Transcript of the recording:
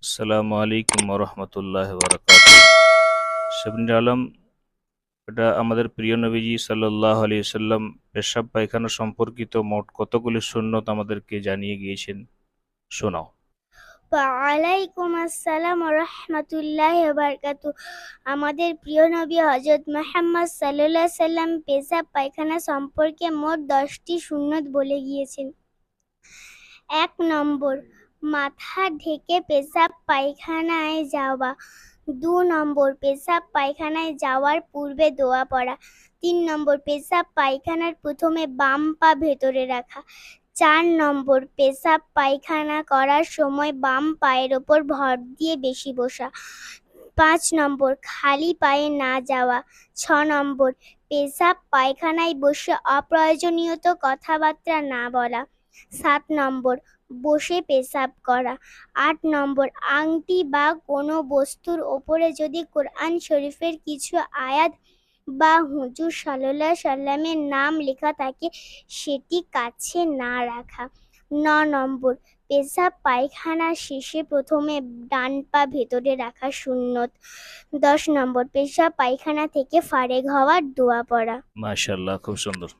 আসসালামু আলাইকুম ওরহমতুল্লাহ বারাকাতুহু। শাবনুর আলম, এটা আমাদের প্রিয় নবীজি সাল্লাল্লাহু আলাইহি ওয়াসাল্লাম পেশাব পায়খানা সম্পর্কিত মোট কতগুলি সুন্নত আমাদেরকে জানিয়ে গিয়েছেন, শোনাও। ওয়ালাইকুম আসসালাম রহমতুল্লাহ বারকাতু। আমাদের প্রিয় নবী হজরত মুহাম্মদ সাল্লাল্লাহু আলাইহি সাল্লাম পেশাব পায়খানা সম্পর্কে মোট 10টি সুন্নত বলে গিয়েছেন। 1 নম্বর, মাথা ঢেকে পেশাব পায়খানায় যাওয়া। 2 নম্বর, পেশাব পায়খানায় যাওয়ার পূর্বে দোয়া পড়া। 3 নম্বর, পেশাব পায়খানার প্রথমে বাম পা ভেতরে রাখা। 4 নম্বর, পেশাব পায়খানা করার সময় বাম পায়ের ওপর ভর দিয়ে বেশি বসা। 5 নম্বর, খালি পায়ে না যাওয়া। 6 নম্বর, পেশাব পায়খানায় বসে অপ্রয়োজনীয় কথাবার্তা না বলা। 7 নম্বর, বসে পেশাব করা। 8 নম্বর, আংটি বা কোনো বস্তুর ওপরে যদি কোরআন শরীফের কিছু আয়াত বা হুজুর সাল্লাল্লাহু আলাইহি সাল্লামের নাম লেখা থাকে সেটি কাছে না রাখা। 9 নম্বর, পেশাব পায়খানা শেষে প্রথমে ডান পা ভেতরে রাখা সুন্নত। 10 নম্বর, পেশাব পায়খানা থেকে ফারেক হওয়ার দোয়া পড়া। মাশাআল্লাহ, খুব সুন্দর।